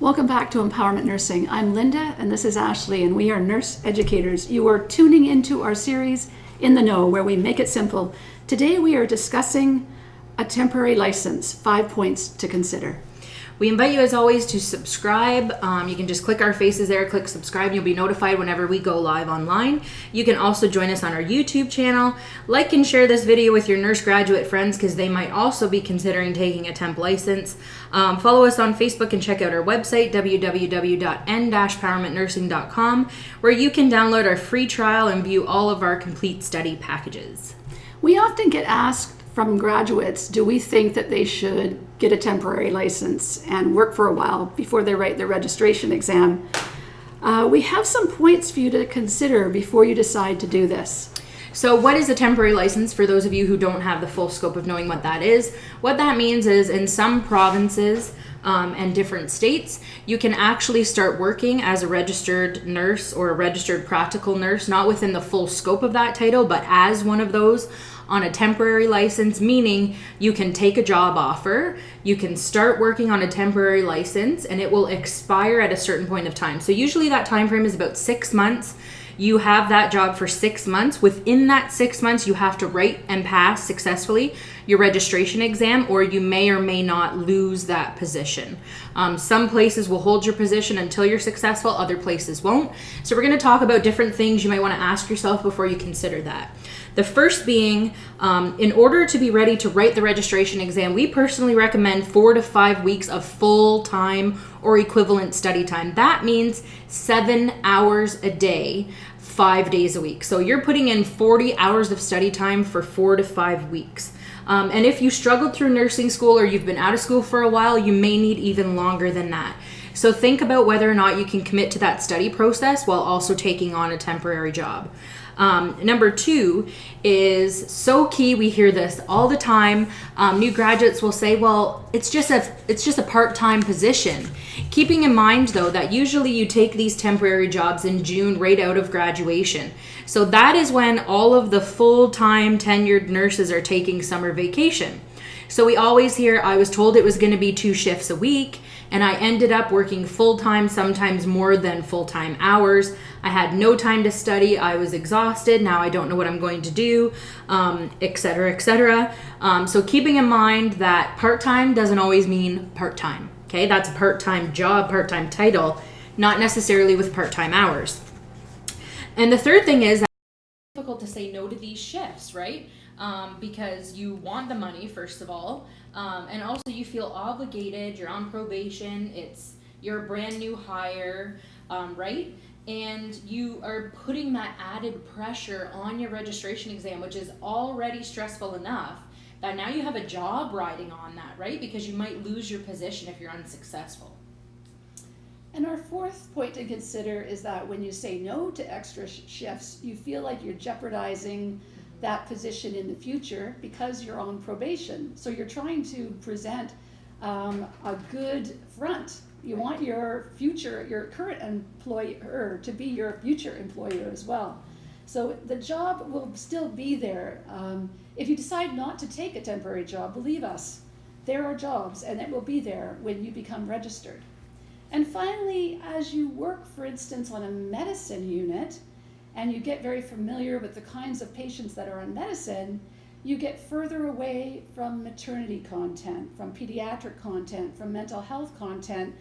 Welcome back to Empowerment Nursing. I'm Linda and this is Ashley, and we are nurse educators. You are tuning into our series In the Know, where we make it simple. Today we are discussing a temporary license, 5 points to consider. We invite you, as always, to subscribe. You can just click our faces there, click subscribe, and you'll be notified whenever we go live online. You can also join us on our YouTube channel. Like and share this video with your nurse graduate friends because they might also be considering taking a temp license. Follow us on Facebook and check out our website, www.n-powermentnursing.com, where you can download our free trial and view all of our complete study packages. We often get asked from graduates, do we think that they should get a temporary license and work for a while before they write their registration exam? We have some points for you to consider before you decide to do this. So what is a temporary license, for those of you who don't have the full scope of knowing what that is? What that means is in some provinces and different states, you can actually start working as a registered nurse or a registered practical nurse, not within the full scope of that title, but as one of those on a temporary license, meaning you can take a job offer, you can start working on a temporary license, and it will expire at a certain point of time. So usually that time frame is about 6 months. You have that job for 6 months. Within that 6 months, you have to write and pass successfully your registration exam, or you may or may not lose that position. Some places will hold your position until you're successful, other places won't. So we're going to talk about different things you might want to ask yourself before you consider that. The first being, in order to be ready to write the registration exam, we personally recommend 4 to 5 weeks of full-time or equivalent study time. That means 7 hours a day, 5 days a week. So you're putting in 40 hours of study time for 4 to 5 weeks. And if you struggled through nursing school or you've been out of school for a while, you may need even longer than that. So think about whether or not you can commit to that study process while also taking on a temporary job. Number 2 is so key. We hear this all the time. New graduates will say, well, it's just a part-time position. Keeping in mind, though, that usually you take these temporary jobs in June right out of graduation. So that is when all of the full-time tenured nurses are taking summer vacation. So we always hear, I was told it was going to be 2 shifts a week, and I ended up working full-time, sometimes more than full-time hours. I had no time to study. I was exhausted. Now I don't know what I'm going to do, et cetera, et cetera. So keeping in mind that part-time doesn't always mean part-time. Okay, that's a part-time job, part-time title, not necessarily with part-time hours. And the third thing is that it's difficult to say no to these shifts, right? Because you want the money, first of all, and also you feel obligated. You're on probation. You're a brand new hire, right? And you are putting that added pressure on your registration exam, which is already stressful enough, that now you have a job riding on that, right? Because you might lose your position if you're unsuccessful. And our fourth point to consider is that when you say no to extra shifts, you feel like you're jeopardizing that position in the future because you're on probation. So you're trying to present a good front. You want your current employer to be your future employer as well. So the job will still be there. If you decide not to take a temporary job, believe us, there are jobs and it will be there when you become registered. And finally, as you work, for instance, on a medicine unit, and you get very familiar with the kinds of patients that are on medicine, you get further away from maternity content, from pediatric content, from mental health content.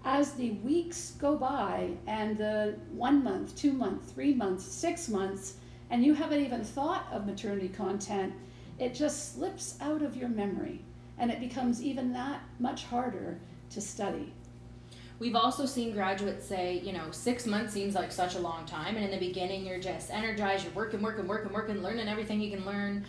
As the weeks go by and the 1 month, 2 month, 3 months, 6 months, and you haven't even thought of maternity content, it just slips out of your memory and it becomes even that much harder to study. We've also seen graduates say, 6 months seems like such a long time. And in the beginning, you're just energized. You're working, learning everything you can learn,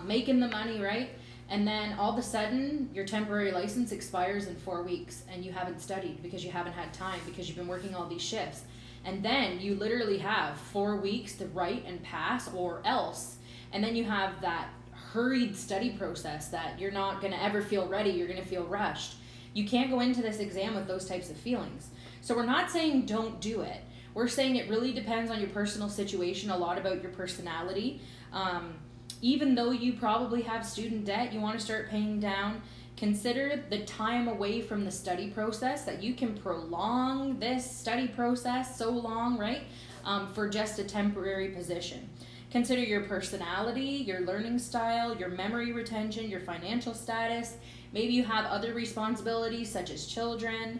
making the money, right? And then all of a sudden, your temporary license expires in 4 weeks and you haven't studied because you haven't had time because you've been working all these shifts. And then you literally have 4 weeks to write and pass or else. And then you have that hurried study process that you're not going to ever feel ready. You're going to feel rushed. You can't go into this exam with those types of feelings. So we're not saying don't do it. We're saying it really depends on your personal situation, a lot about your personality. Even though you probably have student debt you want to start paying down, Consider the time away from the study process, that you can prolong this study process so long, right? For just a temporary position. Consider your personality, your learning style, your memory retention, your financial status. Maybe you have other responsibilities such as children,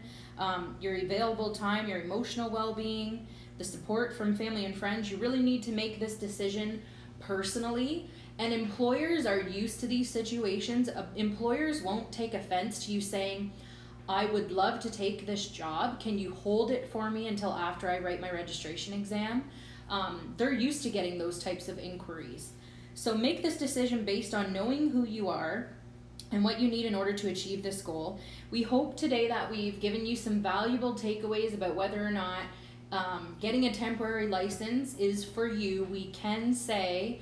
your available time, your emotional well-being, the support from family and friends. You really need to make this decision personally. And employers are used to these situations. Employers won't take offense to you saying, I would love to take this job. Can you hold it for me until after I write my registration exam? They're used to getting those types of inquiries. So make this decision based on knowing who you are and what you need in order to achieve this goal. We hope today that we've given you some valuable takeaways about whether or not getting a temporary license is for you. We can say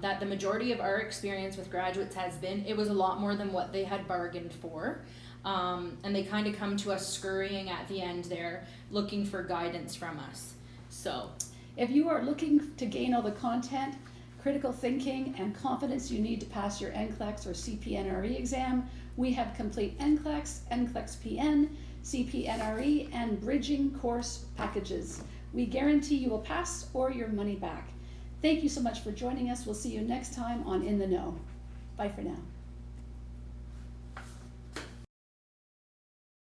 that the majority of our experience with graduates has been, it was a lot more than what they had bargained for. And they kind of come to us scurrying at the end there, looking for guidance from us. So if you are looking to gain all the content, critical thinking, and confidence you need to pass your NCLEX or CPNRE exam, we have complete NCLEX, NCLEX-PN, CPNRE, and bridging course packages. We guarantee you will pass or your money back. Thank you so much for joining us. We'll see you next time on In the Know. Bye for now.